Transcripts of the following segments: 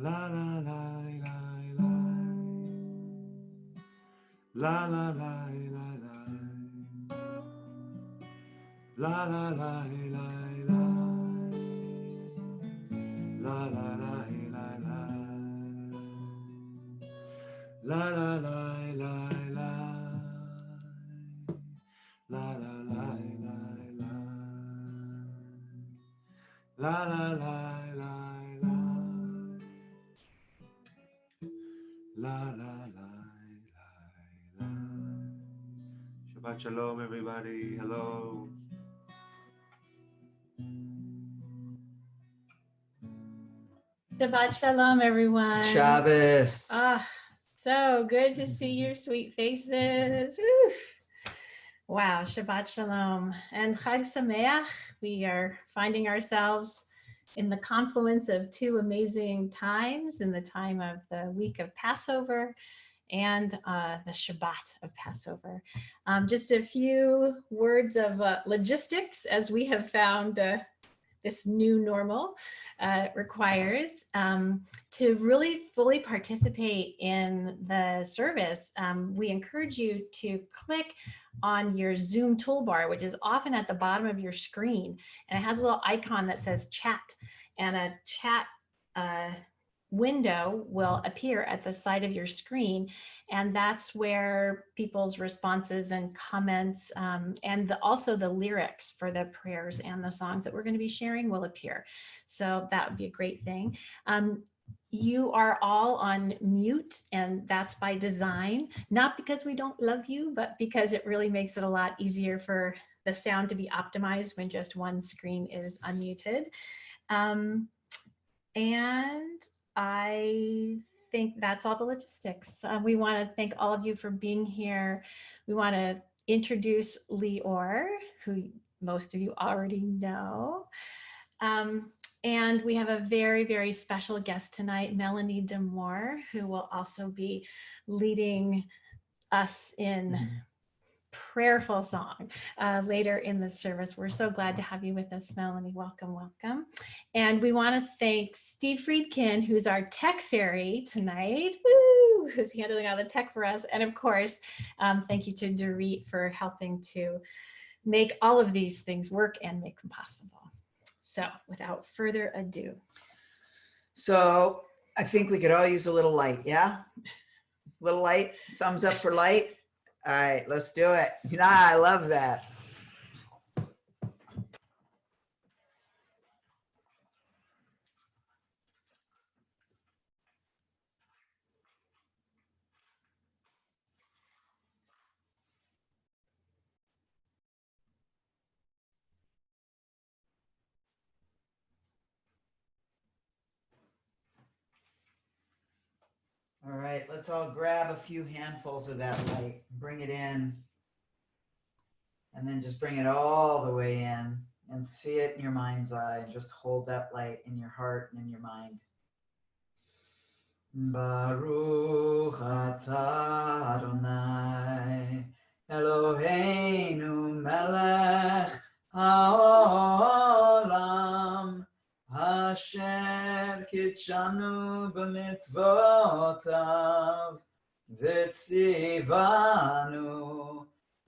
la la la la la, la la la la la, la la la la la, la la la la la, la la la la la, la la la la la, la la la la la, la la la la. Shabbat shalom, everybody. Hello. Shabbat shalom, everyone. Shabbos. So good to see your sweet faces. Woo. Wow, Shabbat shalom. And Chag Sameach, we are finding ourselves in the confluence of two amazing times, in the time of the week of Passover and the Shabbat of Passover. Just a few words of logistics as we have found this new normal requires to really fully participate in the service. We encourage you to click on your Zoom toolbar, which is often at the bottom of your screen, and it has a little icon that says chat, and a chat window will appear at the side of your screen, and that's where people's responses and comments and also the lyrics for the prayers and the songs that we're going to be sharing will appear. So that would be a great thing. You are all on mute, and that's by design, not because we don't love you, but because it really makes it a lot easier for the sound to be optimized when just one screen is unmuted. And I think that's all the logistics. We want to thank all of you for being here. We want to introduce Lior, who most of you already know. And we have a very, very special guest tonight, Melanie Demore, who will also be leading us in prayerful song later in the service. We're so glad to have you with us, Melanie. Welcome, welcome. And we want to thank Steve Friedkin, who's our tech fairy tonight, woo, who's handling all the tech for us. And of course, thank you to Dorit for helping to make all of these things work and make them possible. So without further ado. So I think we could all use a little light, yeah? Little light, thumbs up for light. All right, let's do it. I love that. All right, let's all grab a few handfuls of that light, bring it in, and then just bring it all the way in and see it in your mind's eye, and just hold that light in your heart and in your mind. Baruch atah Adonai Eloheinu melech haolam asher kitshanu b'mitzvotav v'tzivanu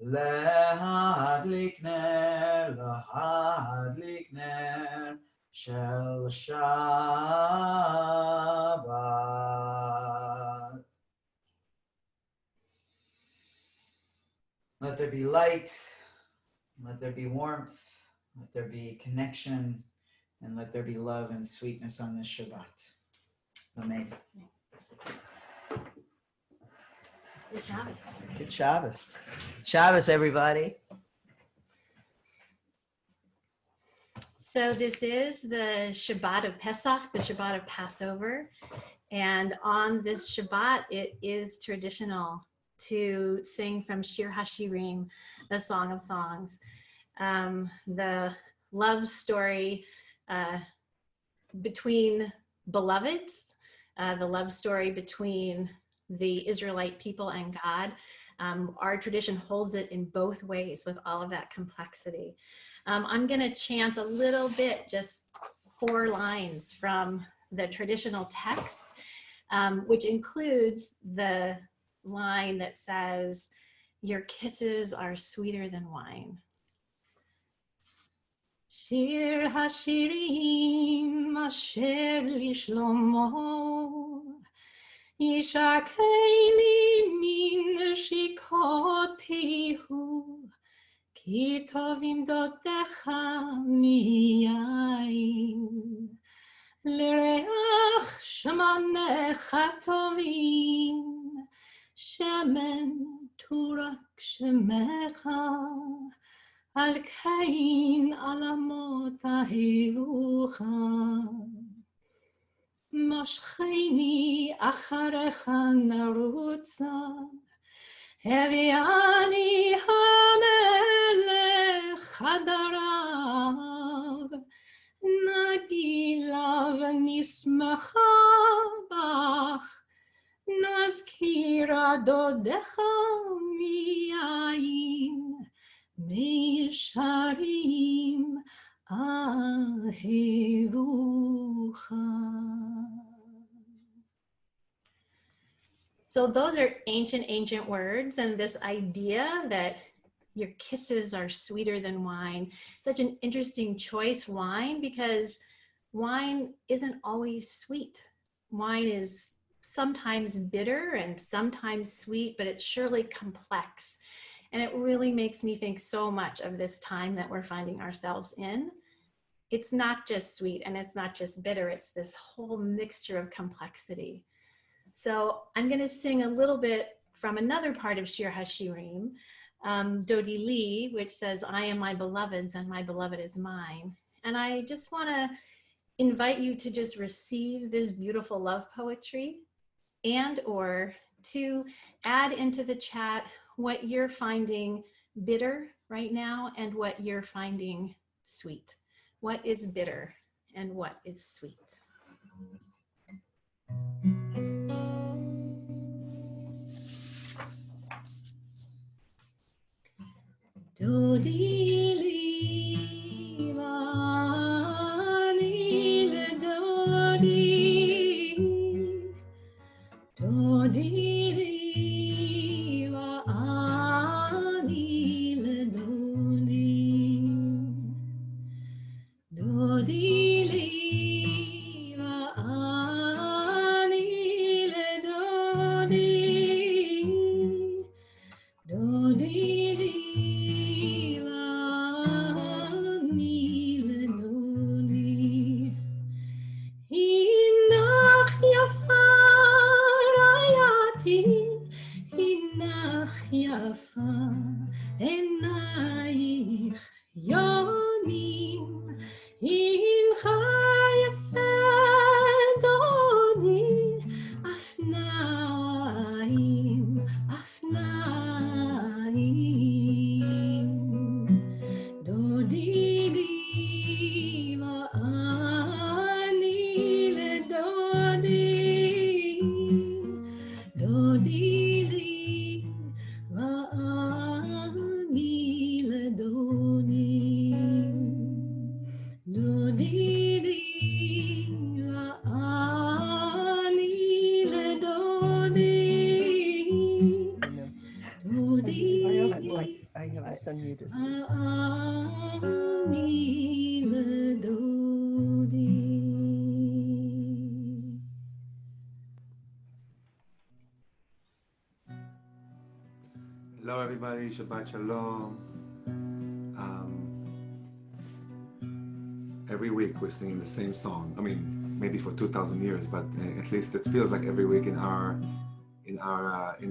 lahadlik ner Shel Shabbat. Let there be light, let there be warmth, let there be connection, and let there be love and sweetness on this Shabbat. Amen. Good Shabbos. Good Shabbos. Shabbos, everybody. So this is the Shabbat of Pesach, the Shabbat of Passover. And on this Shabbat, it is traditional to sing from Shir HaShirim, the Song of Songs. The love story between beloveds, the love story between the Israelite people and God. Our tradition holds it in both ways with all of that complexity. I'm going to chant a little bit, just 4 lines from the traditional text, which includes the line that says, "Your kisses are sweeter than wine." Shir hashirim asher lishlomo yishakeni min shikot pihu ki tovim dotecha miyayin l'reach shemanecha tovim shemen turak shemecha al kain alamot ahilucha mashcheni acharecha narutza heviani hamelech hadarav nagilav nismacha bach nazkira dodecha miyayin Misharim ahirucha. So those are ancient words, and this idea that your kisses are sweeter than wine, such an interesting choice, wine, because wine isn't always sweet. Wine is sometimes bitter and sometimes sweet, but it's surely complex. And it really makes me think so much of this time that we're finding ourselves in. It's not just sweet and it's not just bitter, it's this whole mixture of complexity. So I'm gonna sing a little bit from another part of Shir HaShirim, Dodi Li, which says, "I am my beloved's and my beloved is mine." And I just wanna invite you to just receive this beautiful love poetry and or to add into the chat what you're finding bitter right now and what you're finding sweet. What is bitter and what is sweet? Dodi li vani le dodi, dodi li vani le dodi, dodi li vani le dodi, dodi li Hinach yafa rayati, hinach yafa enayich yonim, hincha yafa dodi, afnaim, afnaim, dodi li I have this unmuted. Hello, everybody. Shabbat Shalom. Every week we're singing the same song. I mean, maybe for 2,000 years, but at least it feels like every week in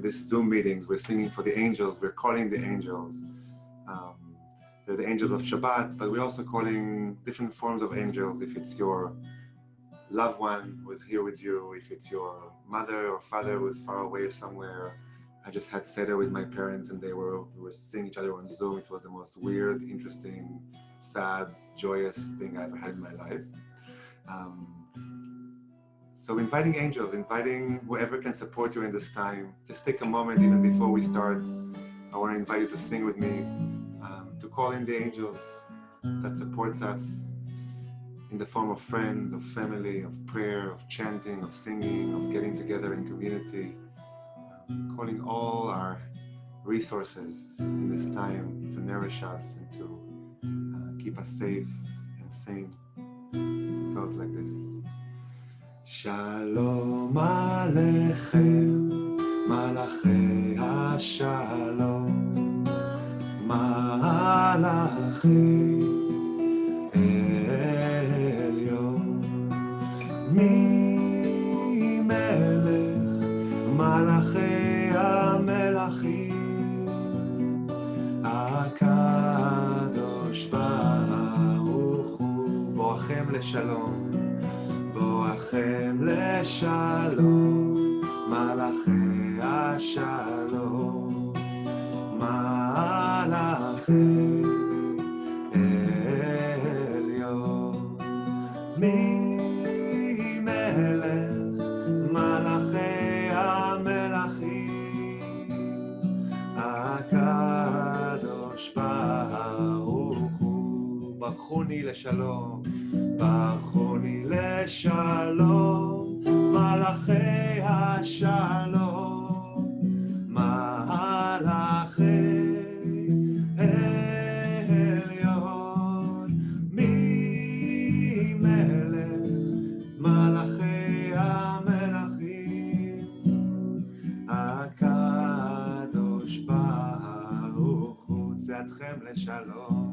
this Zoom meetings we're singing for the angels. We're calling the angels. They're the angels of Shabbat, but we're also calling different forms of angels. If it's your loved one who is here with you, if it's your mother or father who is far away somewhere. I just had Seder with my parents and we were seeing each other on Zoom. It was the most weird, interesting, sad, joyous thing I've ever had in my life. So inviting angels, inviting whoever can support you in this time. Just take a moment even before we start. I want to invite you to sing with me, to call in the angels that supports us, in the form of friends, of family, of prayer, of chanting, of singing, of getting together in community, calling all our resources in this time to nourish us and to keep us safe and sane. It goes like this. Shalom Aleichem, Malachi HaShalom, Malachi Elyon, Mi Melech, Malachi HaMelachim, HaKadosh Baruch Hu, Boachem Leshalom, Boachem Leshalom, Malachi HaShalom, Malachi Elyon, Mi Melech, Malachi HaMelachim, HaKadosh Baruch Hu, Bachuni Leshalom, Bachuni Leshalom, Malachi HaShalom, Malachi Elyon, Mi Melech, Malachi HaMelachim, HaKadosh Baruch Hu, Tzeatchem Leshalom,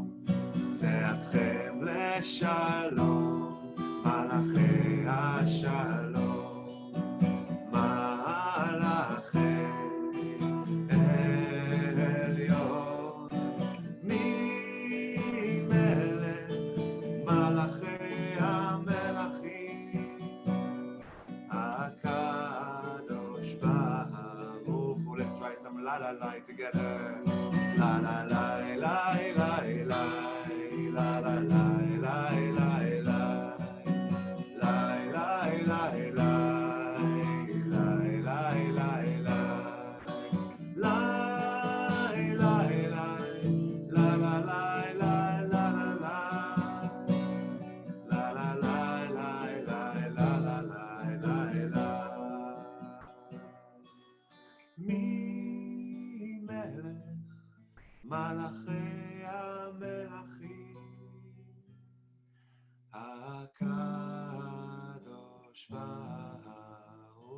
Tzeatchem Leshalom, Malachi HaShalom, Malachi Elyon, Mi Melech, Malachi HaMelachim, HaKadosh Baruch Hu. Let's try some la la la together. La la la la la la la la la la la la. Malachi HaMelachim, HaKadosh Baruch Hu.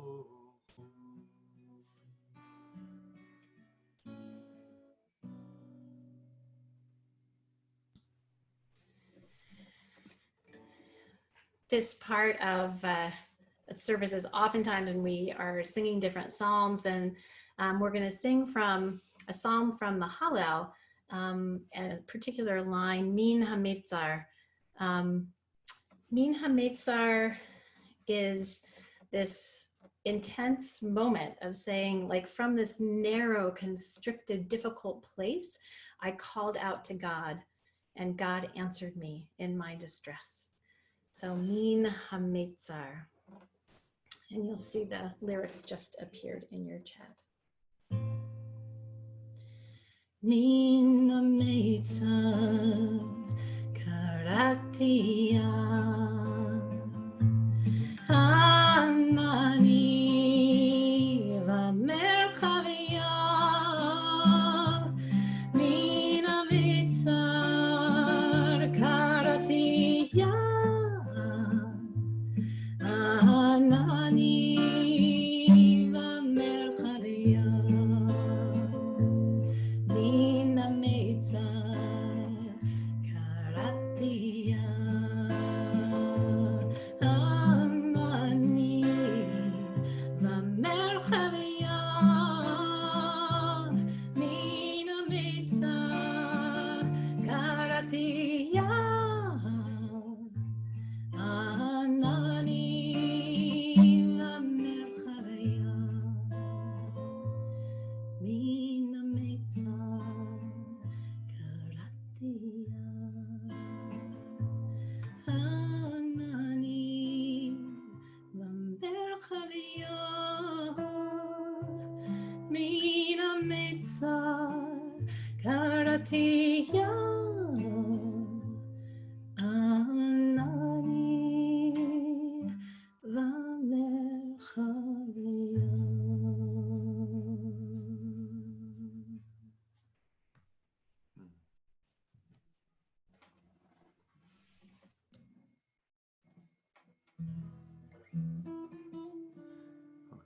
This part of services, oftentimes when we are singing different psalms, and we're going to sing from a psalm from the Hallel, a particular line, Min HaMetzar. Min HaMetzar is this intense moment of saying, like, from this narrow, constricted, difficult place, I called out to God, and God answered me in my distress. So Min HaMetzar. And you'll see the lyrics just appeared in your chat. Min HaMetzar karati Anani v'merchavia Min HaMetzar karati Anani v'merchavia Min HaMetzar karati Anani v'merchavia Min HaMetzar karati Karatiya Anani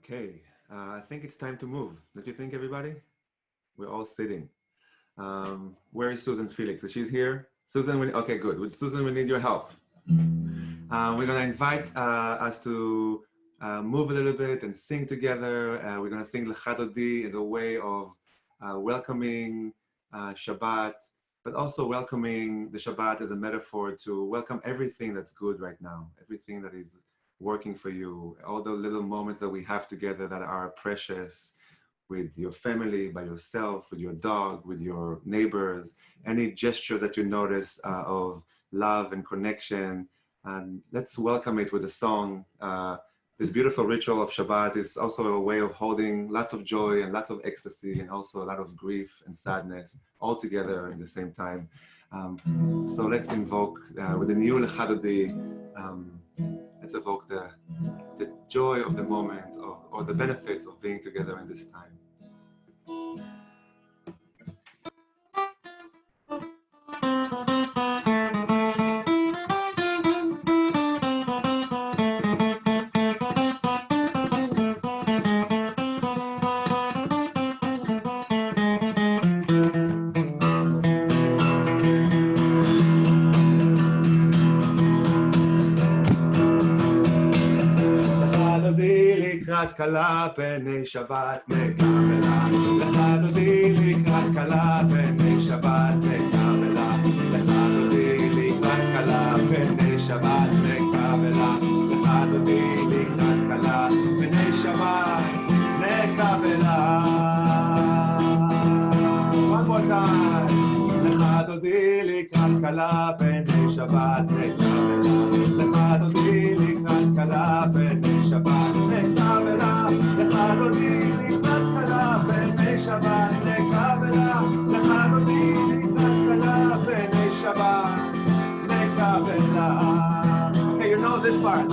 Okay, I think it's time to move. Don't you think, everybody? We're all sitting. Where is Susan Felix? Is she's here? Susan, okay, good. With Susan, we need your help. We're going to invite us to move a little bit and sing together. We're going to sing Lecha Dodi in a way of welcoming Shabbat, but also welcoming the Shabbat as a metaphor to welcome everything that's good right now, everything that is working for you, all the little moments that we have together that are precious, with your family, by yourself, with your dog, with your neighbors, any gesture that you notice of love and connection. And let's welcome it with a song. This beautiful ritual of Shabbat is also a way of holding lots of joy and lots of ecstasy and also a lot of grief and sadness all together in the same time. So let's invoke with the new Lecha Dodi, let's evoke the joy of the moment or the benefits of being together in this time. לקראת כלה פני שבת נקבלה, לך דודי לקראת כלה פני שבת נקבלה, לך דודי לקראת כלה פני שבת נקבלה, לך דודי לקראת כלה פני שבת נקבלה. One more time. לך דודי לקראת כלה פני שבת נקבלה, לך דודי לקראת כלה פני שבת נקבלה, לך דודי לקראת כלה פני שבת נקבלה, לך דודי לקראת כלה פני שבת נקבלה. Okay, you know this part.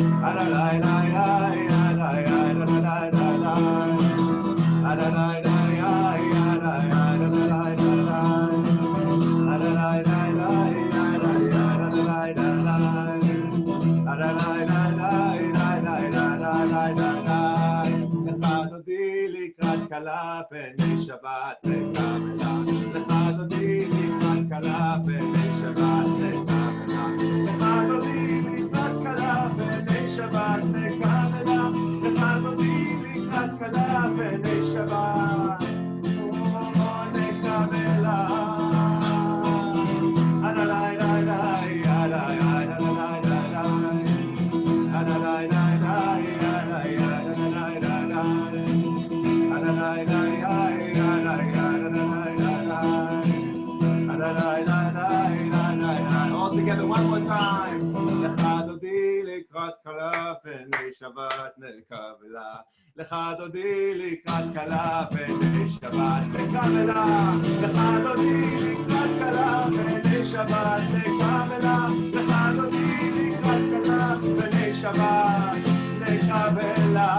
כלה פני שבת נקבלה, לך דודי לקראת כלה פני שבת נקבלה, לך דודי לקראת כלה פני שבת נקבלה, לך דודי לקראת כלה פני שבת נקבלה. All together one more time. לך דודי לקראת כלה פני שבת נקבלה, לך דודי לקראת כלה פני שבת נקבלה, לך דודי לקראת כלה פני שבת נקבלה, לך דודי לקראת כלה פני שבת נקבלה.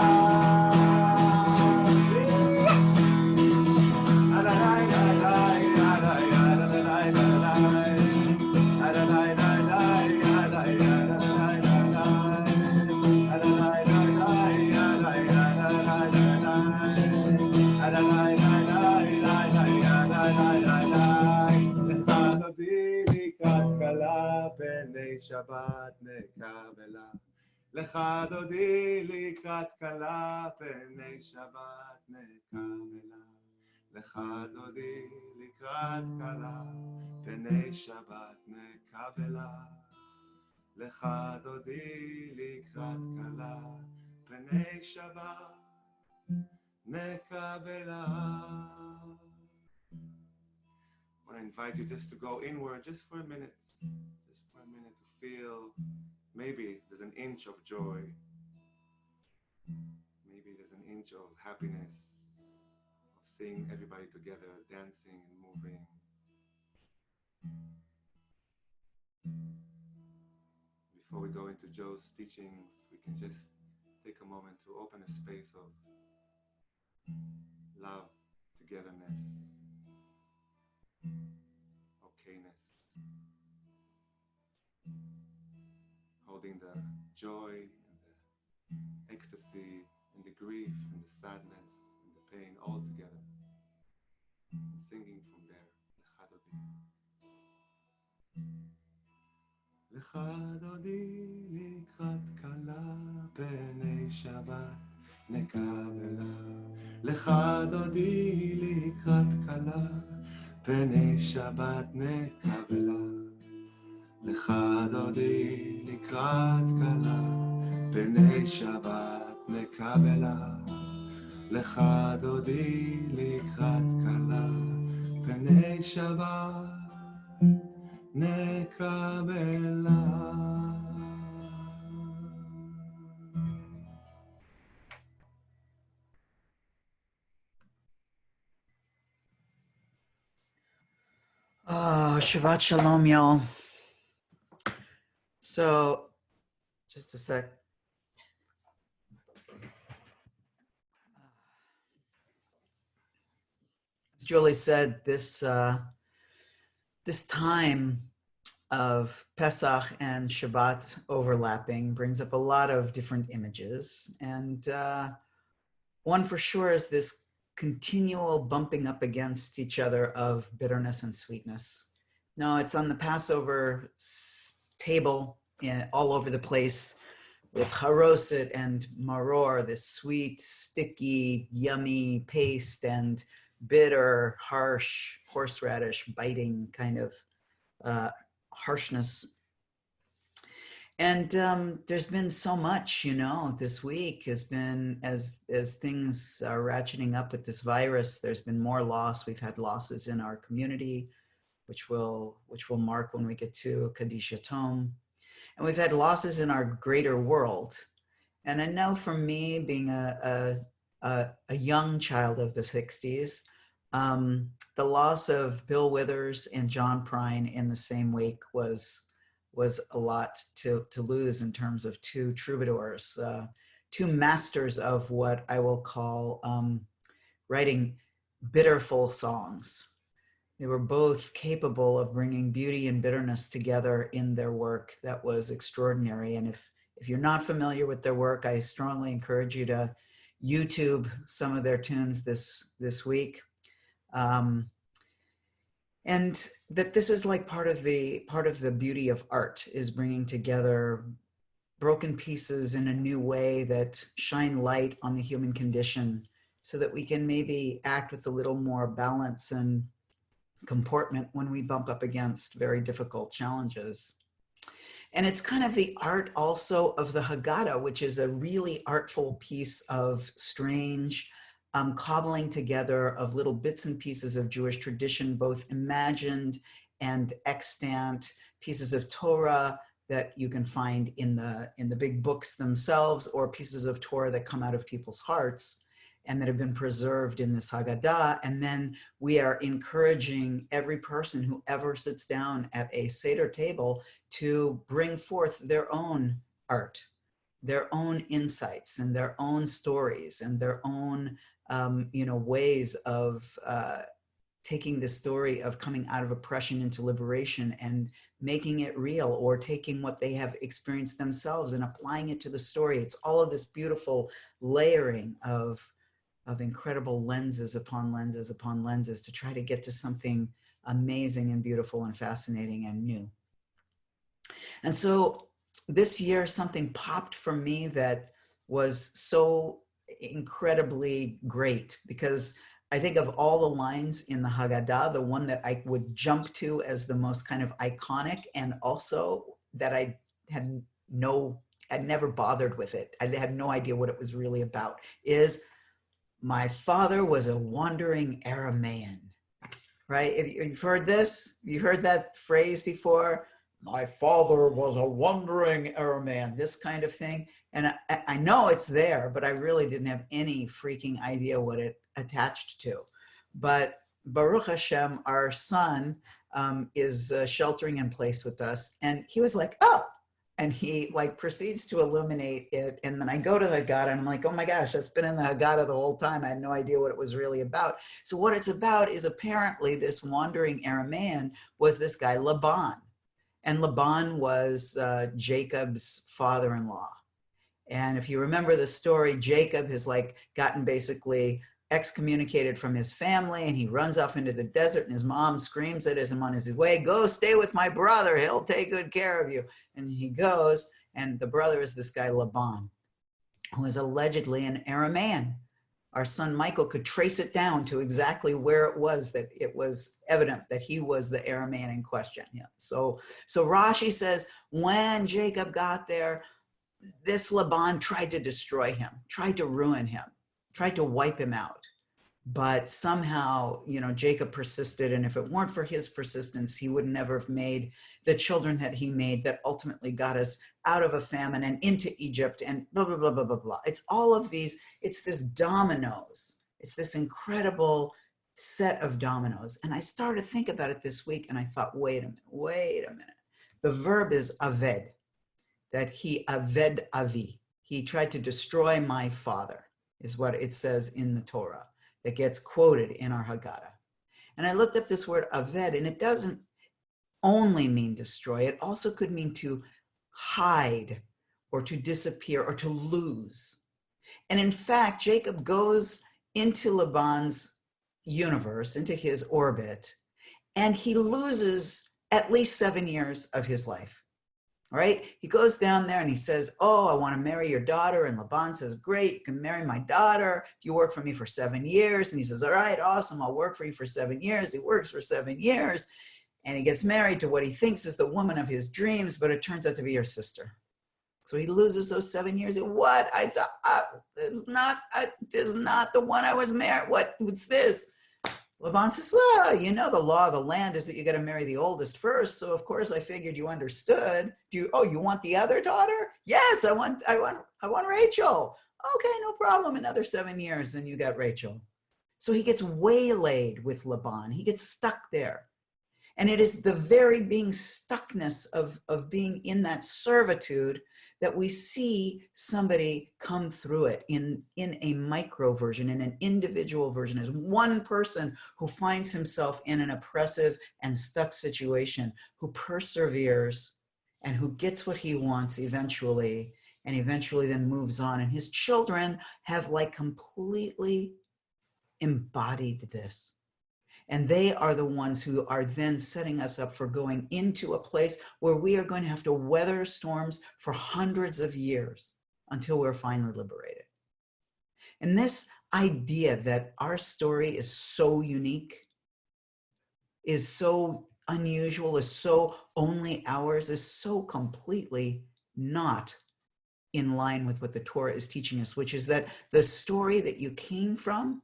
שבת נקבלה, לך דודי לקראת כלה פני שבת נקבלה, לך דודי לקראת כלה פני שבת נקבלה, לך דודי לקראת כלה פני שבת נקבלה. I want to invite you just to go inward just for a minute. To feel maybe there's an inch of joy, maybe there's an inch of happiness, of seeing everybody together, dancing and moving. Before we go into Joe's teachings, we can just take a moment to open a space of love, togetherness, okayness, holding the joy and the ecstasy and the grief and the sadness and the pain all together. And singing from there, Lecha Dodi. Lecha Dodi likrat kala pnei Shabbat nekabela. Lecha Dodi likrat kala pnei Shabbat nekabela. Lecha Dodi likrat kala pnei Shabbat nekabela. Lecha Dodi likrat kala pnei Shabbat nekabela. Oh, Shabbat Shalom, y'all. So, just a sec. As Julie said, this time of Pesach and Shabbat overlapping brings up a lot of different images. And one for sure is this continual bumping up against each other of bitterness and sweetness. No, it's on the Passover table all over the place with haroset and maror, this sweet, sticky, yummy paste, and bitter, harsh, horseradish, biting kind of harshness. And there's been so much, this week has been, as things are ratcheting up with this virus, there's been more loss. We've had losses in our community, which we'll mark when we get to Kaddish Yatom. And we've had losses in our greater world. And I know for me, being a young child of the 60s, the loss of Bill Withers and John Prine in the same week was a lot to lose in terms of two troubadours, two masters of what I will call writing bitterful songs. They were both capable of bringing beauty and bitterness together in their work. That was extraordinary. And if you're not familiar with their work, I strongly encourage you to YouTube some of their tunes this week. And that this is like part of the beauty of art, is bringing together broken pieces in a new way that shine light on the human condition, so that we can maybe act with a little more balance and comportment when we bump up against very difficult challenges. And it's kind of the art also of the Haggadah, which is a really artful piece of strange cobbling together of little bits and pieces of Jewish tradition, both imagined and extant, pieces of Torah that you can find in the big books themselves, or pieces of Torah that come out of people's hearts and that have been preserved in this Haggadah. And then we are encouraging every person who ever sits down at a Seder table to bring forth their own art, their own insights and their own stories and their own ways of taking the story of coming out of oppression into liberation and making it real, or taking what they have experienced themselves and applying it to the story. It's all of this beautiful layering of incredible lenses upon lenses upon lenses to try to get to something amazing and beautiful and fascinating and new. And so this year, something popped for me that was so incredibly great, because I think of all the lines in the Haggadah, the one that I would jump to as the most kind of iconic, and also that I had never bothered with it, I had no idea what it was really about, is my father was a wandering Aramaean, right? If you've heard this, you've heard that phrase before, my father was a wandering Aramaean, this kind of thing. And I know it's there, but I really didn't have any freaking idea what it attached to. But Baruch Hashem, our son is sheltering in place with us. And he was like, oh, and he like proceeds to illuminate it. And then I go to the Haggadah and I'm like, oh my gosh, that's been in the Haggadah the whole time. I had no idea what it was really about. So what it's about is apparently this wandering Aramaean was this guy Laban. And Laban was Jacob's father-in-law. And if you remember the story, Jacob has like gotten basically excommunicated from his family, and he runs off into the desert, and his mom screams at him on his way, go stay with my brother, he'll take good care of you. And he goes, and the brother is this guy Laban, who is allegedly an Aramean. Our son Michael could trace it down to exactly where it was that it was evident that he was the Aramean in question. Yeah. So Rashi says, when Jacob got there, this Laban tried to destroy him, tried to ruin him, tried to wipe him out. But somehow, Jacob persisted. And if it weren't for his persistence, he would never have made the children that he made that ultimately got us out of a famine and into Egypt and blah, blah, blah, blah, blah, blah. It's all of these, it's this dominoes. It's this incredible set of dominoes. And I started to think about it this week, and I thought, wait a minute. The verb is aved, that he aved avi. He tried to destroy my father, is what it says in the Torah that gets quoted in our Haggadah. And I looked up this word aved, and it doesn't only mean destroy. It also could mean to hide or to disappear or to lose. And in fact, Jacob goes into Laban's universe, into his orbit, and he loses at least 7 years of his life. Right? He goes down there and he says, oh, I want to marry your daughter. And Laban says, great, you can marry my daughter if you work for me for 7 years. And he says, all right, awesome, I'll work for you for 7 years. He works for 7 years, and he gets married to what he thinks is the woman of his dreams, but it turns out to be her sister. So he loses those 7 years. What? I thought, this is not the one I was married. What's this? Laban says, well, the law of the land is that you got to marry the oldest first. So of course I figured you understood. You want the other daughter? Yes, I want Rachel. Okay, no problem. Another 7 years and you got Rachel. So he gets waylaid with Laban. He gets stuck there. And it is the very being stuckness of being in that servitude that we see somebody come through it in a micro version, in an individual version, as one person who finds himself in an oppressive and stuck situation, who perseveres and who gets what he wants eventually, and eventually then moves on. And his children have like completely embodied this. And they are the ones who are then setting us up for going into a place where we are going to have to weather storms for hundreds of years until we're finally liberated. And this idea that our story is so unique, is so unusual, is so only ours, is so completely not in line with what the Torah is teaching us, which is that the story that you came from,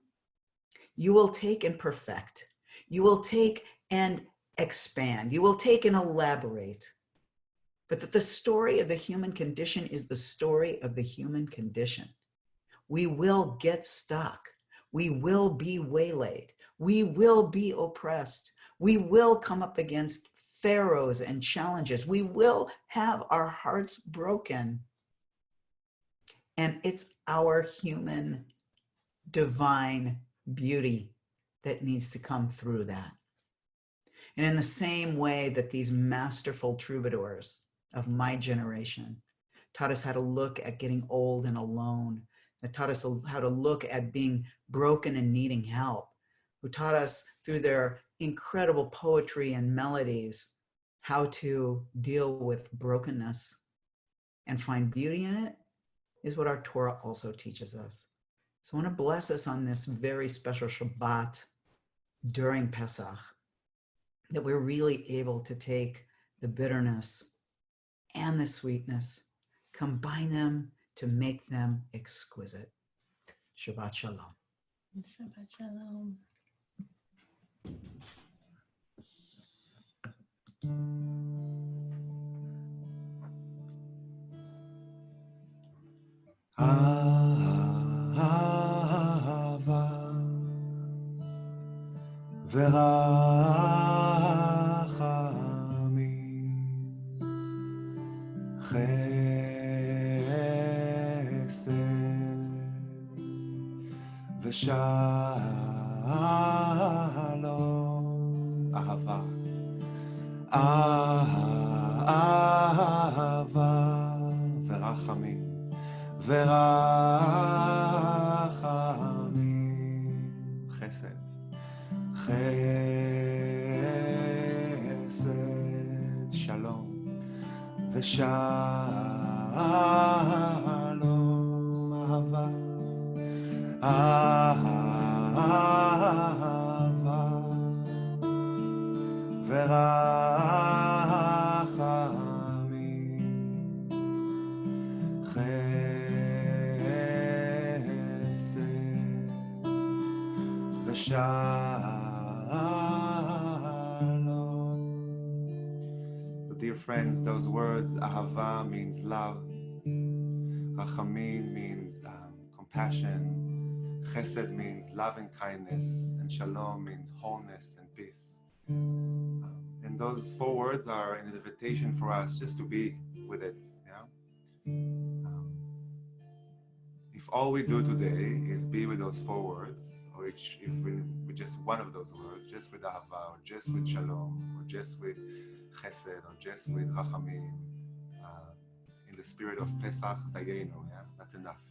you will take and perfect. You will take and expand. You will take and elaborate. But that the story of the human condition is the story of the human condition. We will get stuck. We will be waylaid. We will be oppressed. We will come up against pharaohs and challenges. We will have our hearts broken. And it's our human divine beauty that needs to come through that. And in the same way that these masterful troubadours of my generation taught us how to look at getting old and alone, that taught us how to look at being broken and needing help, who taught us through their incredible poetry and melodies how to deal with brokenness and find beauty in it, is what our Torah also teaches us. So I want to bless us on this very special Shabbat during Pesach, that we're really able to take the bitterness and the sweetness, combine them to make them exquisite. Shabbat Shalom. Shabbat Shalom. אהבה ורחמים חסד ושלום. אהבה אהבה ורחמים ורחמים, חסד, חסד, שלום, ושלום, אהבה, אהבה, ורחמים, חסד, ושלום. So dear friends, those words, ahava means love, rachamim means compassion, chesed means love and kindness, and shalom means wholeness and peace. And those four words are an invitation for us just to be with it. Yeah. If all we do today is be with those four words, or if with just one of those words, just with ahava, or just with shalom, or just with chesed, or just with rachamim, in the spirit of Pesach Dayenu, yeah, that's enough.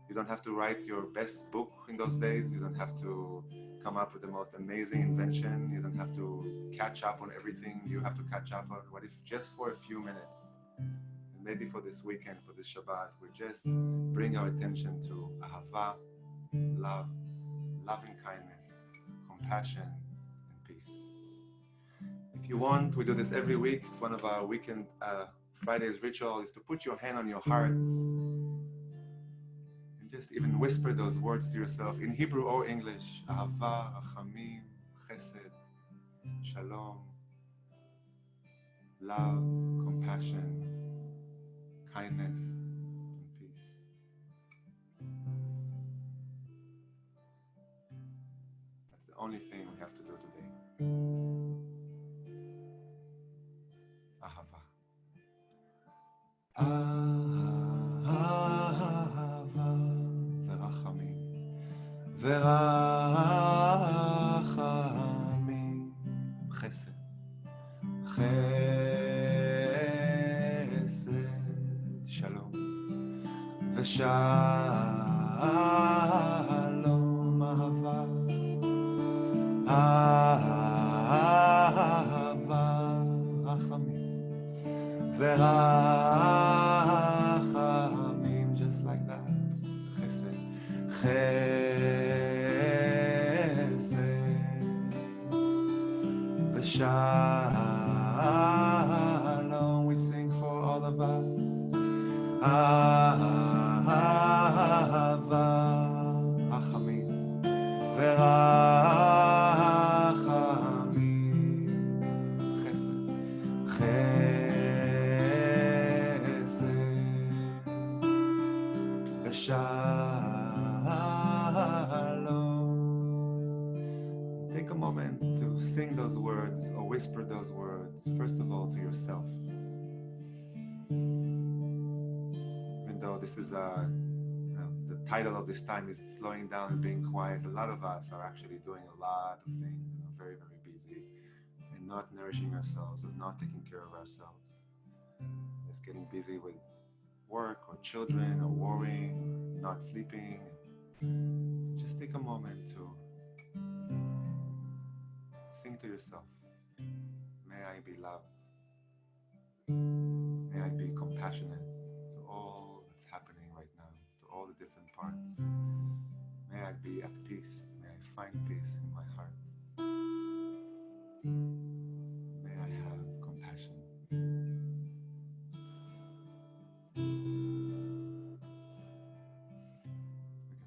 You don't have to write your best book in those days. You don't have to come up with the most amazing invention. You don't have to catch up on everything you have to catch up on. What if just for a few minutes, and maybe for this weekend, for this Shabbat, we just bring our attention to ahava, love, loving kindness, compassion, and peace. If you want, we do this every week. It's one of our weekend Friday's ritual is to put your hand on your heart and just even whisper those words to yourself in Hebrew or English. Ahava, rachamim, chesed, shalom, love, compassion, kindness, and peace. That's the only thing we have to do today. Ahava. Ahava ורחמים ורחמים חסד חסד שלום ושלום אהבה אהבה רחמים ורחמים, just like that. Chesed, chesed, v'shalom. We sing for all of us. Ahava, rachamim, ורחמים, חסד, Shalom. Take a moment to sing those words or whisper those words, first of all to yourself. Even though this is the title of this time is slowing down and being quiet, a lot of us are actually doing a lot of things, very, very busy, and not nourishing ourselves, is not taking care of ourselves. Just getting busy with work or children or worrying, or not sleeping. So just take a moment to sing to yourself. May I be loved. May I be compassionate to all that's happening right now, to all the different parts. May I be at peace. May I find peace in my heart. May I have compassion.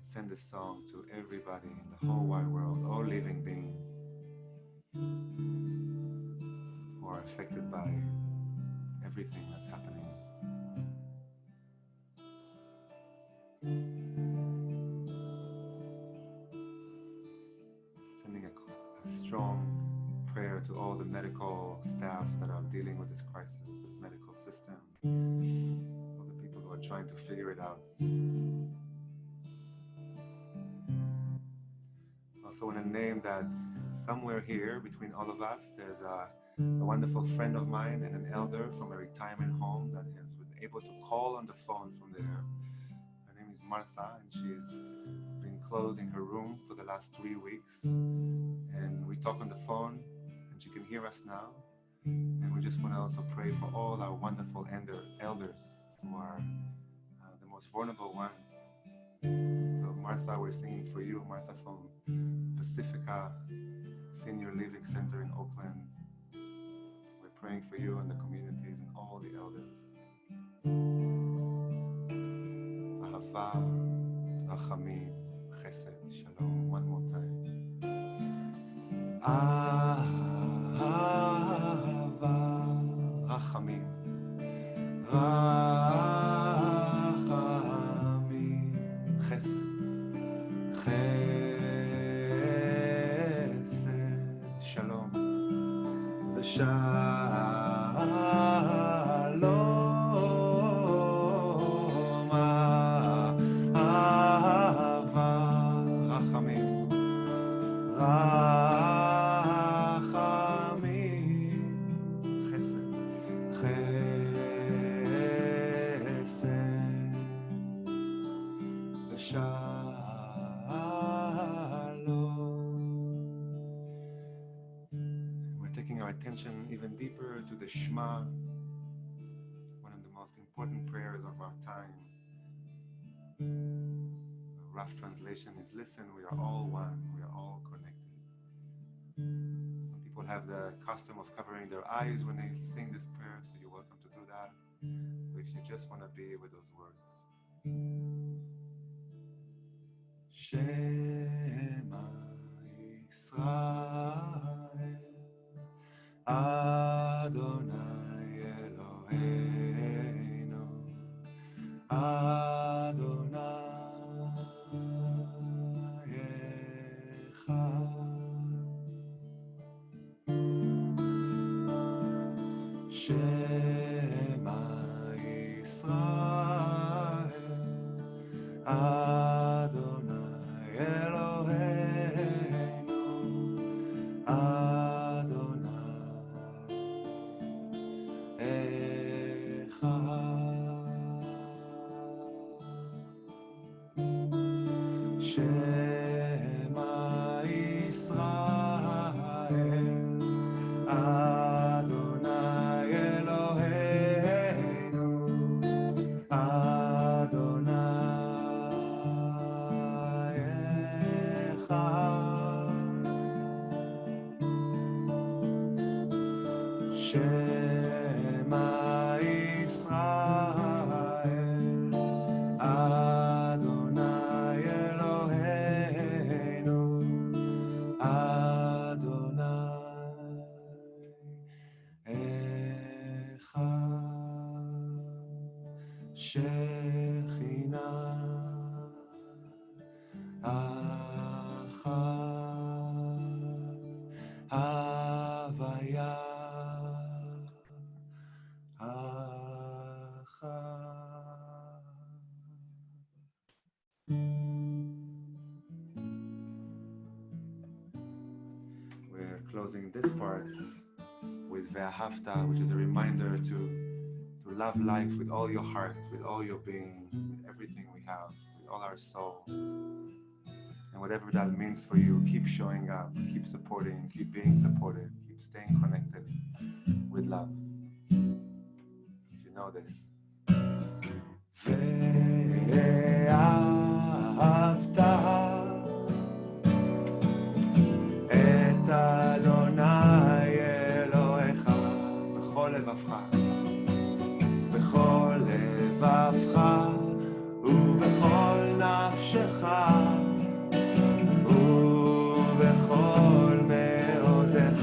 Send this song to everybody in the whole wide world, all living beings who are affected by everything that's happening. Sending a strong prayer to all the medical staff that are dealing with this crisis, the medical system, all the people who are trying to figure it out. Also want to name that somewhere here between all of us, there's a a wonderful friend of mine and an elder from a retirement home that was able to call on the phone from there. Her name is Martha, and she's been closed in her room for the last 3 weeks. And we talk on the phone, and she can hear us now. And we just want to also pray for all our wonderful elders who are the most vulnerable ones. So Martha, we're singing for you, Martha from Pacifica Senior Living Center in Oakland. We're praying for you and the communities and all the elders. Ahava, Rachamim, Chesed, Shalom. One more time. Ahava, Rachamim, Rachamim, Chesed, Chesed, Shalom, Shalom. We're taking our attention even deeper to the Shema, one of the most important prayers of our time. The rough translation is, listen, we are all one, we are all connected. Some people have the custom of covering their eyes when they sing this prayer, so you're welcome to do that. But if you just want to be with those words. Shema Yisrael Adonai Eloheinu Adonai Echad. Shema Yisrael Adonai Eloheinu Adonai Echad. Shema Yisrael Adonai Eloheinu Adonai Echad. Shema Yisrael Adonai Eloheinu Adonai Echad. Shekhinah Achat Havaya Achat. We're closing this part with Ve'ahavta, which is a reminder to love life with all your heart, with all your being, with everything we have, with all our soul. And whatever that means for you, keep showing up, keep supporting, keep being supported, keep staying connected with love. If you know this. Ve'ahavta et Adonai Elohecha b'chol levavcha b'chol levavcha ובכל נפשך ובכל מאודך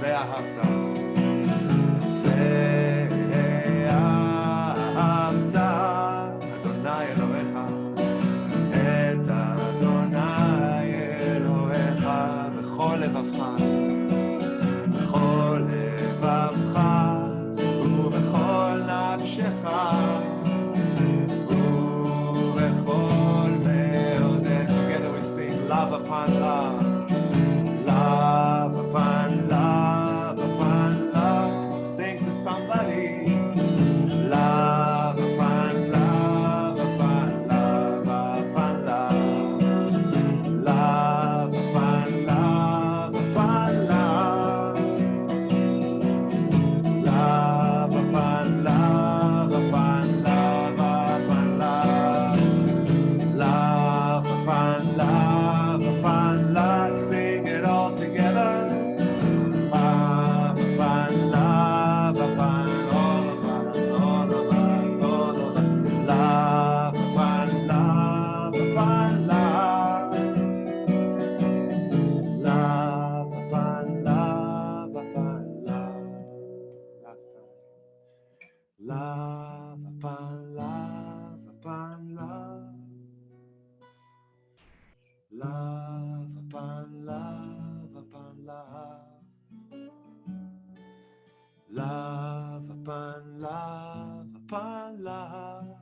ואהבת ואהבת אדוני אלוהיך את אדוני אלוהיך בכל לבבך בכל לבבך ובכל נפשך love upon love, love upon love upon last time. Love upon love upon love. Love upon love upon love. Love upon love upon love.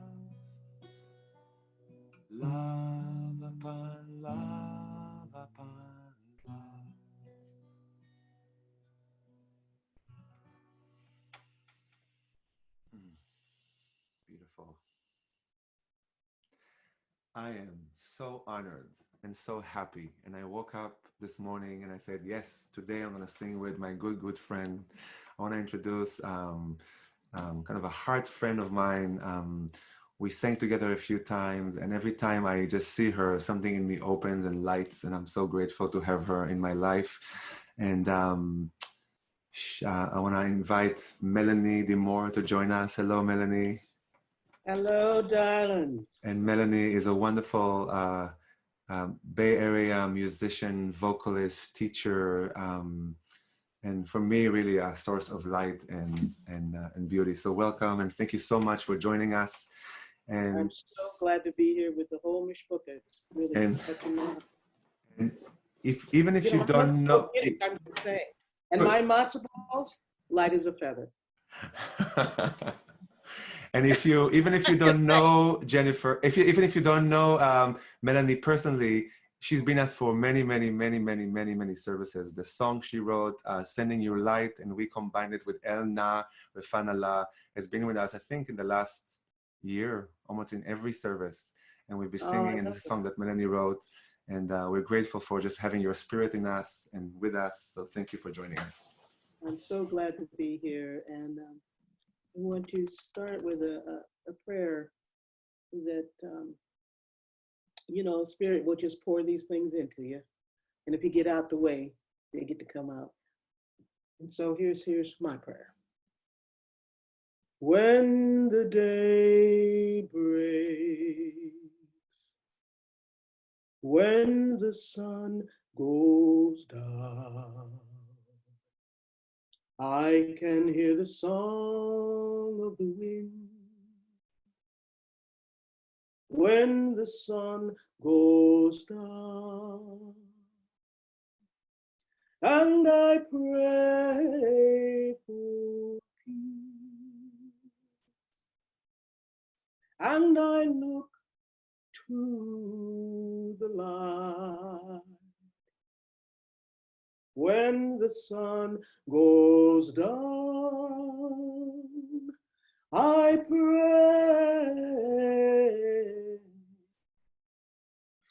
Love upon love upon love. Beautiful. I am so honored and so happy. And I woke up this morning and I said, yes, today I'm going to sing with my good friend. I want to introduce kind of a heart friend of mine. We sang together a few times, and every time I just see her, something in me opens and lights, and I'm so grateful to have her in my life. And I want to invite Melanie Demore to join us. Hello, Melanie. Hello, darlings. And Melanie is a wonderful Bay Area musician, vocalist, teacher, and for me, really a source of light and beauty. So welcome, and thank you so much for joining us. And I'm so glad to be here with the whole mishpucha. It's really touching my heart. And even if you don't know, I'm just saying. And my matzo balls, light as a feather. And even if you don't know Jennifer, even if you don't know Melanie personally, she's been us for many services. The song she wrote, "Sending You Light," and we combined it with El Na Refanala, has been with us, I think, in the last year, almost in every service. And we've been singing, and this is a song that Melanie wrote. And we're grateful for just having your spirit in us and with us. So thank you for joining us. I'm so glad to be here. And I want to start with a prayer that, Spirit will just pour these things into you. And if you get out the way, they get to come out. And so here's my prayer. When the day breaks, when the sun goes down, I can hear the song of the wind. When the sun goes down, and I pray for peace, and I look to the light. When the sun goes down, I pray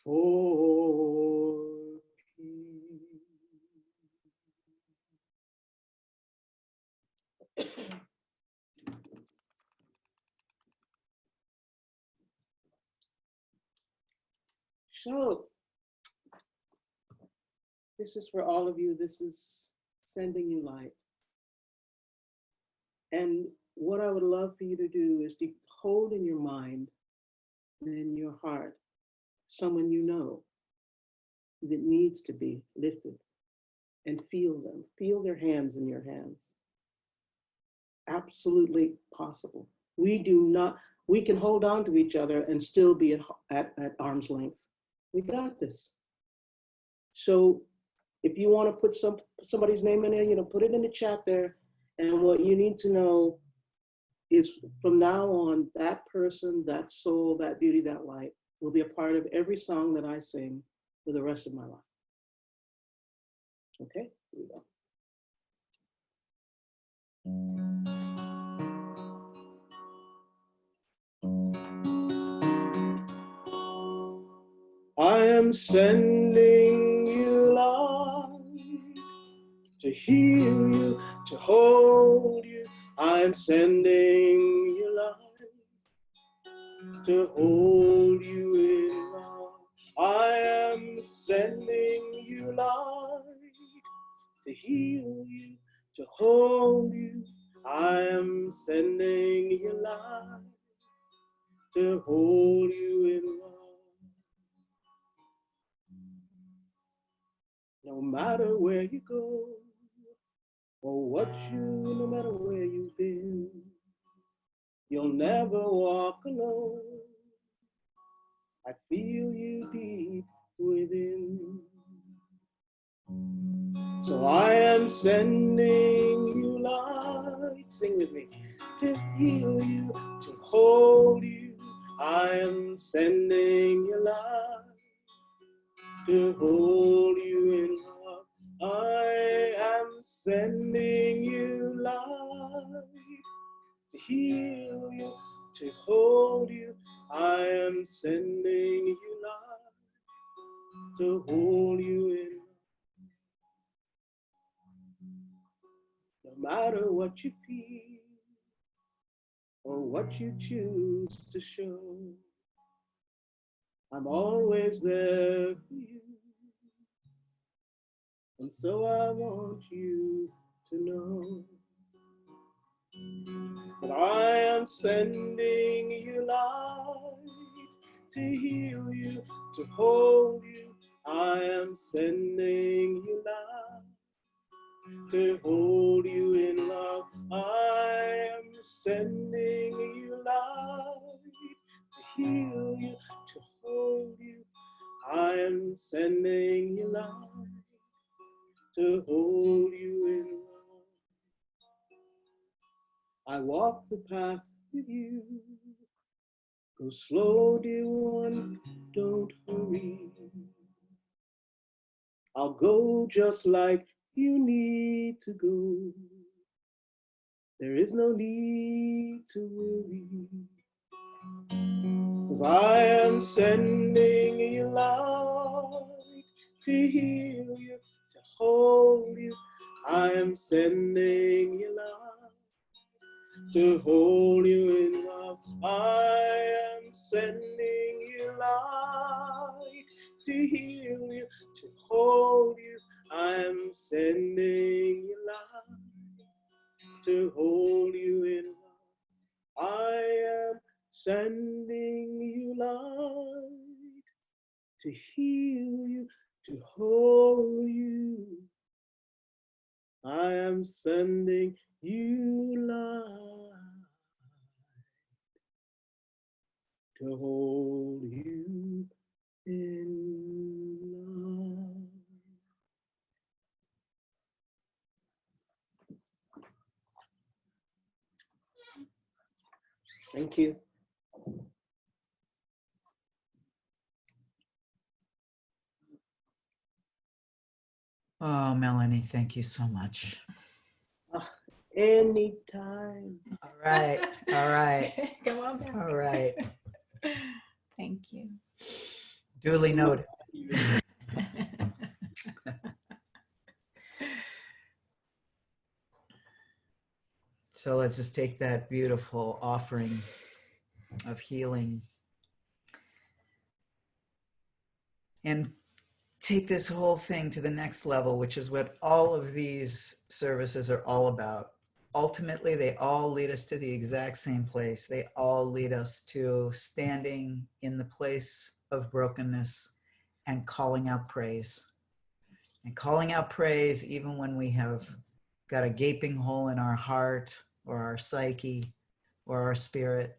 for peace. So, this is for all of you. This is sending you light. And what I would love for you to do is to hold in your mind and in your heart someone you know that needs to be lifted, and feel them. Feel their hands in your hands. Absolutely possible. We can hold on to each other and still be at arm's length. We got this. So if you want to put somebody's name in there, put it in the chat there. And what you need to know is from now on, that person, that soul, that beauty, that light will be a part of every song that I sing for the rest of my life. Okay, here we go. I am sending you light to heal you, to hold you. I am sending you light to hold you in love. I am sending you light to heal you, to hold you. I am sending you light to hold you in love. No matter where you go, or no matter where you've You'll never walk alone. I feel you deep within. So I am sending you light, sing with me, to heal you, to hold you. I am sending you light, to hold you in love. I am sending you light, to heal you, to hold you. I am sending you light, to hold you in love. No matter what you feel or what you choose to show, I'm always there for you. And so I want you to know that I am sending you light, to heal you, to hold you. I am sending you light, to hold you in love. I am sending you light, to heal you, to hold you. I am sending you light, to hold you in love. I walk the path with you. Go slow, dear one, don't hurry. I'll go just like you need to go. There is no need to worry, 'cause I am sending you light, to heal you, to hold you. I am sending you light, to hold you in love. I am sending you light, to heal you, to hold you. I am sending you light, to hold you in love. I am sending you light, to heal you, to hold you. I am sending you light, to hold you in love. Thank you. Oh, Melanie, thank you so much. Anytime. All right, all right, Come on back. all right. Thank you. Duly noted. So let's just take that beautiful offering of healing and take this whole thing to the next level, which is what all of these services are all about. Ultimately, they all lead us to the exact same place. They all lead us to standing in the place of brokenness and calling out praise. And calling out praise even when we have got a gaping hole in our heart or our psyche or our spirit.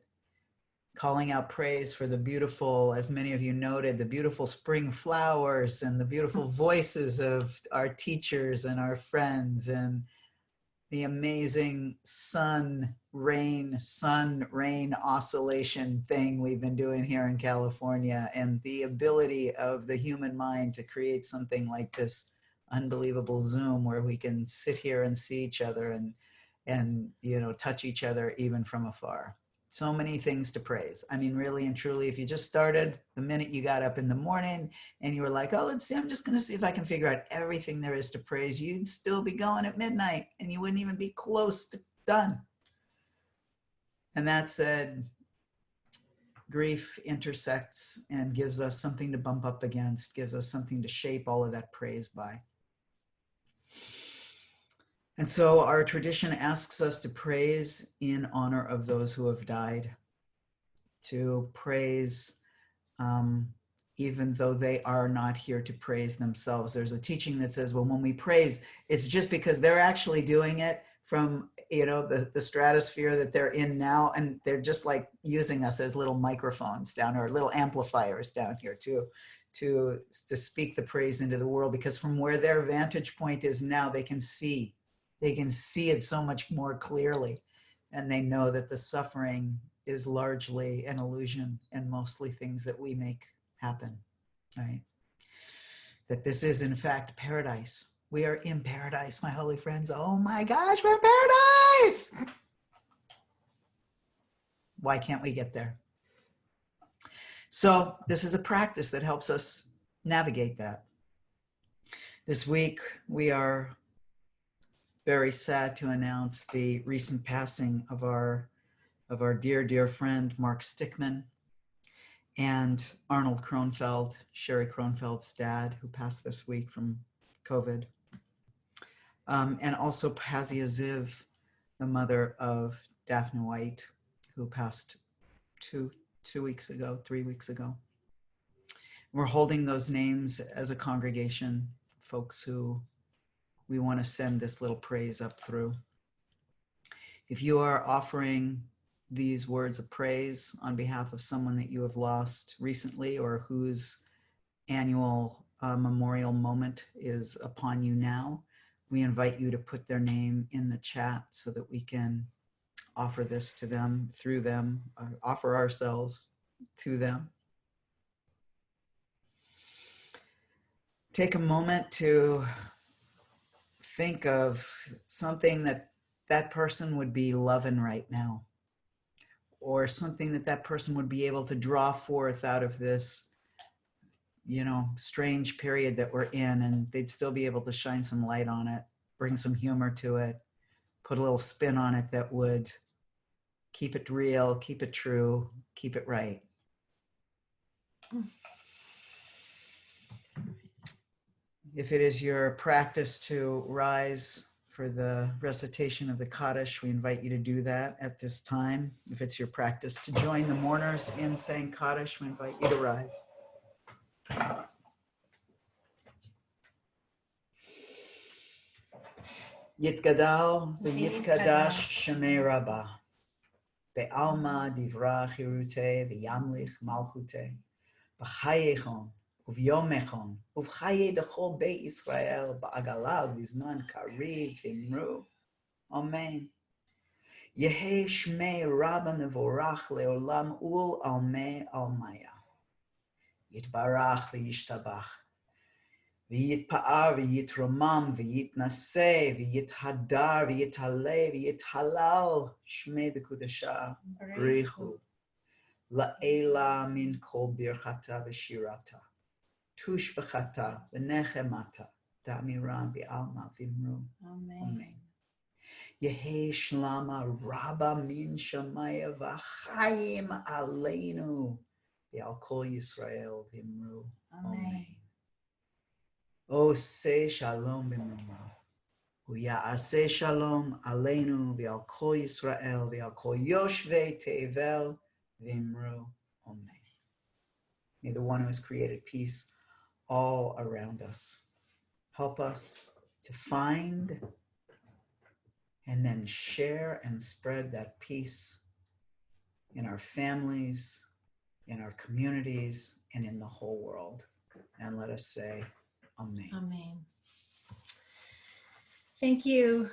Calling out praise for the beautiful, as many of you noted, the beautiful spring flowers and the beautiful voices of our teachers and our friends, and the amazing sun rain oscillation thing we've been doing here in California, and the ability of the human mind to create something like this unbelievable Zoom where we can sit here and see each other and touch each other even from afar. So many things to praise. I mean, really and truly, if you just started the minute you got up in the morning and you were like, oh, let's see, I'm just going to see if I can figure out everything there is to praise, you'd still be going at midnight and you wouldn't even be close to done. And that said, grief intersects and gives us something to bump up against, gives us something to shape all of that praise by. And so our tradition asks us to praise in honor of those who have died, to praise even though they are not here to praise themselves. There's a teaching that says, well, when we praise, it's just because they're actually doing it from the stratosphere that they're in now, and they're just like using us as little microphones down, or little amplifiers down here to speak the praise into the world, because from where their vantage point is now, they can see it so much more clearly, and they know that the suffering is largely an illusion and mostly things that we make happen, right? That this is in fact paradise. We are in paradise, my holy friends. Oh my gosh, we're in paradise! Why can't we get there? So this is a practice that helps us navigate that. This week, we are very sad to announce the recent passing of our dear, dear friend, Mark Stickman, and Arnold Kronfeld, Sherry Kronfeld's dad, who passed this week from COVID. And also Pazia Ziv, the mother of Daphne White, who passed 3 weeks ago. We're holding those names as a congregation, folks who we want to send this little praise up through. If you are offering these words of praise on behalf of someone that you have lost recently, or whose annual memorial moment is upon you now, we invite you to put their name in the chat so that we can offer this to them, through them, offer ourselves to them. Take a moment to think of something that person would be loving right now, or something that person would be able to draw forth out of this, strange period that we're in, and they'd still be able to shine some light on it, bring some humor to it, put a little spin on it that would keep it real, keep it true, keep it right. If it is your practice to rise for the recitation of the Kaddish, we invite you to do that at this time. If it's your practice to join the mourners in saying Kaddish, we invite you to rise. Yitgadal v'yitkadash shemei Rabbah, be'alma divra chirute v'yamlich malchute, b'chayechon uvyomechon uvchaye dechol beit Yisrael ba'agala v'zman kariv v'imru. Amen. Yehi shmei Rabbah mevorach leolam ul almei almaya. Yitbarach v'yishtabach. V'yitpa'ar v'yitromam v'yitnaseh v'yithadar v'yitale v'yithalal shmei b'kudasha brichu la'ela min kol birchata v'shirata tush b'chata v'nechemata da'amiran v'alma v'imru. Amen. Yehi shlama Rabba min shamaya v'chayim aleinu v'al kol Yisrael v'imru. Amen. O say shalom b'mrumav, u'ya'aseh shalom aleinu v'al kol Yisrael v'al kol yoshvei tevel v'imru. Amen. May the one who has created peace all around us help us to find and then share and spread that peace in our families, in our communities, and in the whole world. And let us say, Amen. Amen. Thank you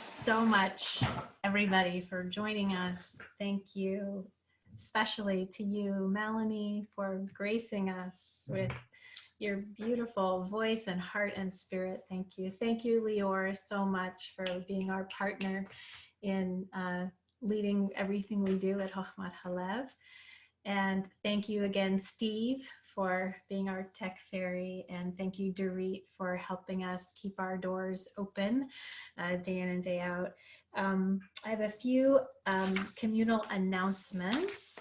so much, everybody, for joining us. Thank you, especially to you, Melanie, for gracing us with your beautiful voice and heart and spirit. Thank you. Thank you, Lior, so much for being our partner in leading everything we do at Chochmat HaLev. And thank you again, Steve, for being our tech fairy. And thank you, Dorit, for helping us keep our doors open day in and day out. I have a few communal announcements.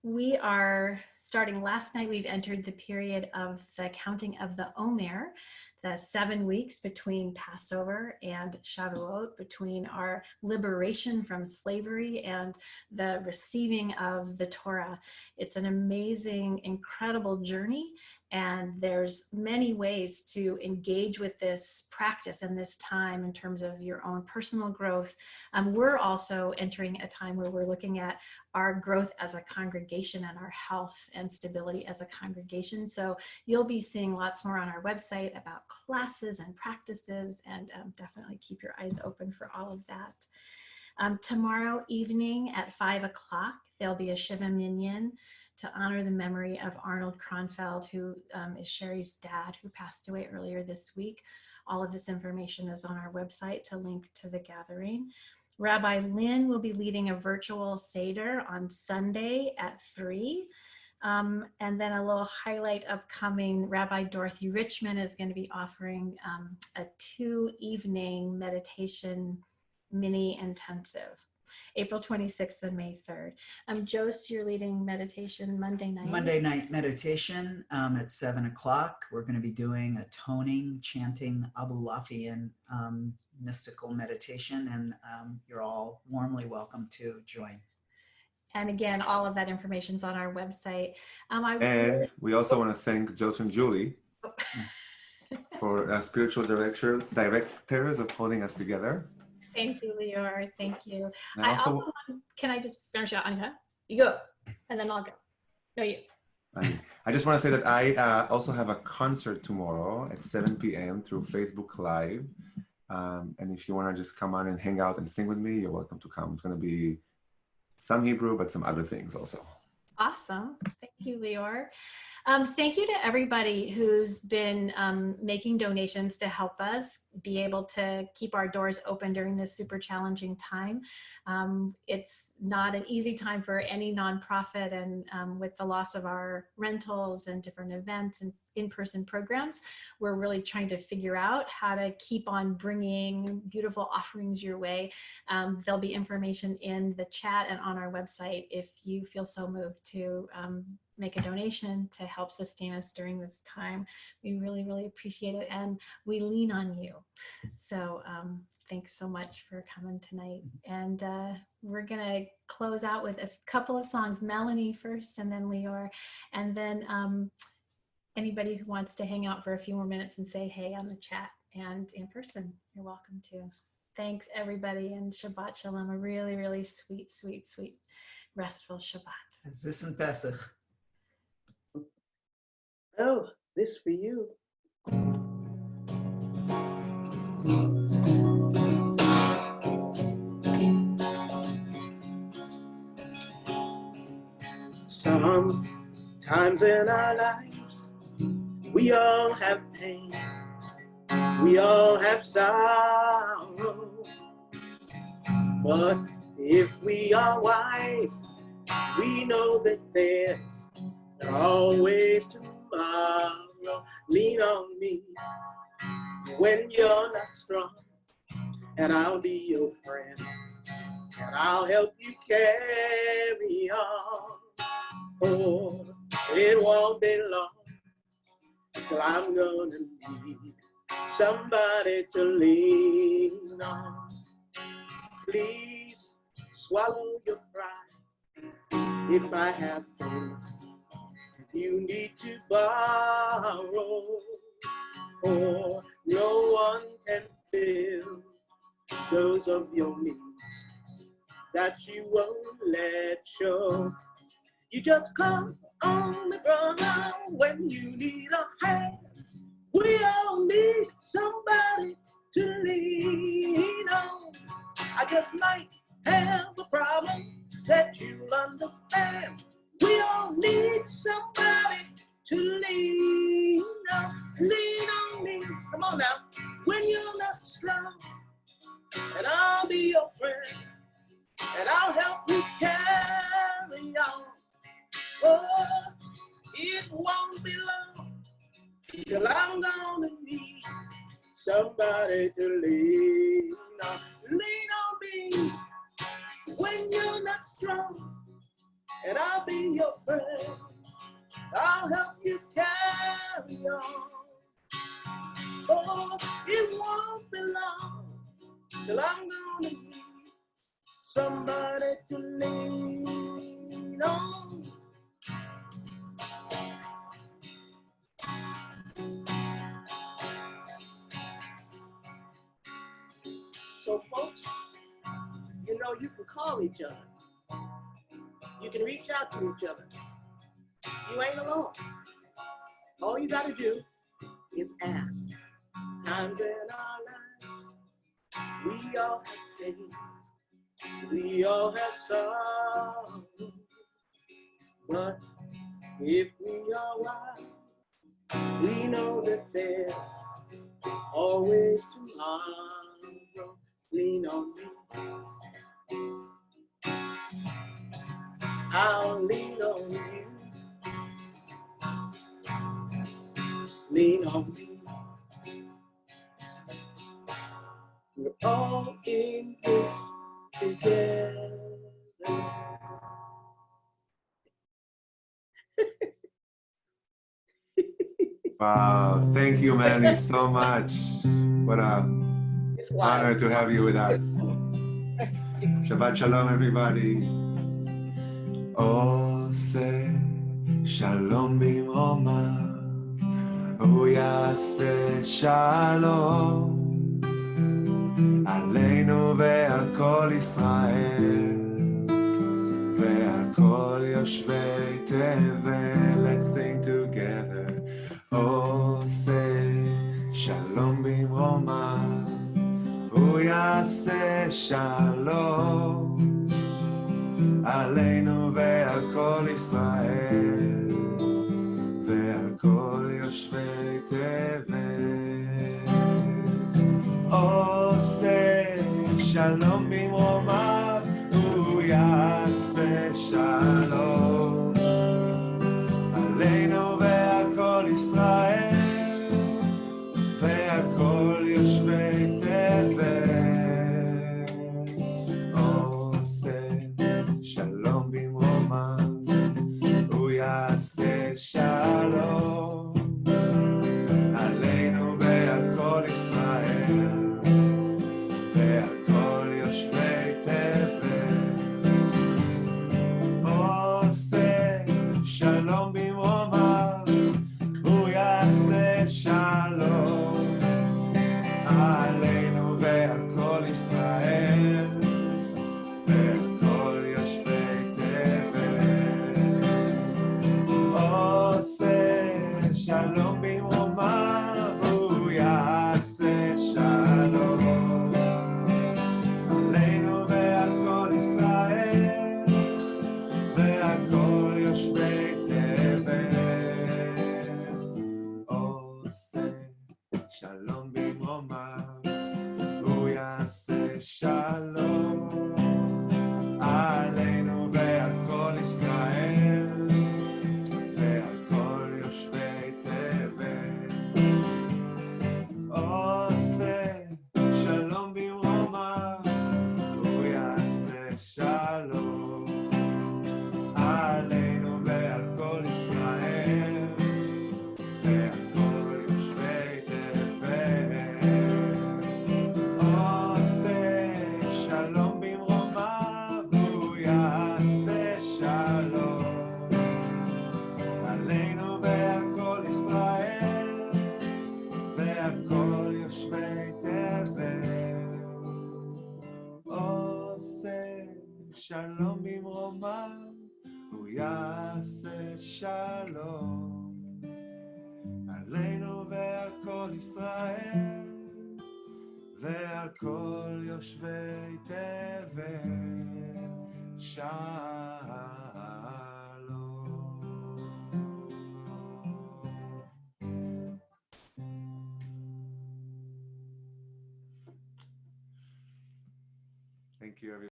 We are starting last night. We've entered the period of the counting of the Omer, the 7 weeks between Passover and Shavuot, between our liberation from slavery and the receiving of the Torah. It's an amazing, incredible journey, And there's many ways to engage with this practice and this time in terms of your own personal growth. We're also entering a time where we're looking at our growth as a congregation and our health and stability as a congregation. So you'll be seeing lots more on our website about classes and practices, and definitely keep your eyes open for all of that. Tomorrow evening at 5 o'clock, there'll be a Shiva Minyan to honor the memory of Arnold Kronfeld, who is Sherry's dad, who passed away earlier this week. All of this information is on our website to link to the gathering. Rabbi Lynn will be leading a virtual Seder on Sunday at 3. And then a little highlight upcoming, Rabbi Dorothy Richmond is going to be offering a 2-evening meditation mini intensive, April 26th and May 3rd. Jose, you're leading meditation Monday night. Monday night meditation at 7 o'clock. We're going to be doing a toning, chanting Abu Lafian mystical meditation, and you're all warmly welcome to join. And again, all of that information is on our website. And we also want to thank Jose and Julie for spiritual directors of holding us together. Thank you, Lior. Thank you. And I also can I just finish out, Anya? You go, and then I'll go. No, you. I just want to say that I also have a concert tomorrow at 7 p.m. through Facebook Live. And if you want to just come on and hang out and sing with me, you're welcome to come. It's going to be some Hebrew, but some other things also. Awesome. Thank you, Lior. Thank you to everybody who's been making donations to help us be able to keep our doors open during this super challenging time. It's not an easy time for any nonprofit, and with the loss of our rentals and different events and in-person programs, we're really trying to figure out how to keep on bringing beautiful offerings your way. There'll be information in the chat and on our website if you feel so moved to make a donation to help sustain us during this time. We really, really appreciate it, and we lean on you. So thanks so much for coming tonight. And we're gonna close out with a couple of songs, Melanie first, and then Lior, and then anybody who wants to hang out for a few more minutes and say hey on the chat and in person, you're welcome to. Thanks everybody, and Shabbat Shalom, a really, really sweet, sweet, sweet, restful Shabbat. Zis Pesach. Oh, this for you. Sometimes in our lives, we all have pain, we all have sorrow. But if we are wise, we know that there's always tomorrow. Lean on me when you're not strong, and I'll be your friend, and I'll help you carry on. For it won't be long till I'm gonna need somebody to lean on. Please swallow your pride. If I have things you need to borrow, for no one can fill those of your needs that you won't let show. You just come on me, brother, when you need a hand. We all need somebody to lean on. I just might have a problem that you'll understand. We all need somebody to lean on. Lean on me. Come on now. When you're not strong, and I'll be your friend, and I'll help you carry on. Oh, it won't be long till I'm gonna need somebody to lean on. Lean on me when you're not strong, and I'll be your friend. I'll help you carry on. Oh, it won't be long till I'm gonna need somebody to lean on. know, you can call each other. You can reach out to each other. You ain't alone. All you got to do is ask. Times in our lives, we all have pain. We all have sorrow. But if we are wise, we know that there's always tomorrow. Lean on me. I'll lean on you. Lean on me. We're all in this together. Wow, thank you, Manny, so much. What a It's wild. honor to have you with us. Shabbat Shalom, everybody. עושה שלום במרומיו, הוא יעשה שלום עלינו ועל כל ישראל ועל כל יושבי תבל. Let's sing together. עושה שלום במרומיו, הוא יעשה שלום עלינו ועל כל ישראל ועל כל יושבי תבל. עושה שלום במרומיו, הוא יעשה שלום עלינו ועל כל ישראל ועל כל יושבי תבל. שלום במרומיו, הוא יעשה שלום עלינו ועל כל ישראל ועל כל יושבי תבל. עושה שלום במרומיו, הוא יעשה שלום עלינו ועל כל ישראל ועל כל יושבי תבל. עושה שלום במרומיו, הוא יעשה שלום עלינו ועל כל ישראל ועל כל יושבי תבל. עושה שלום במרומיו, הוא יעשה שלום עלינו ועל כל ישראל ועל כל יושבי תבל. עושה שלום במרומיו, הוא יעשה שלום עלינו ועל כל ישראל ועל כל יושבי תבל. עושה שלום במרומיו, הוא יעשה שלום עלינו ועל כל ישראל ועל כל יושבי תבל. עושה שלום במרומיו, הוא יעשה שלום עלינו ועל כל ישראל ועל כל יושבי תבל. שלום. Thank you, everybody.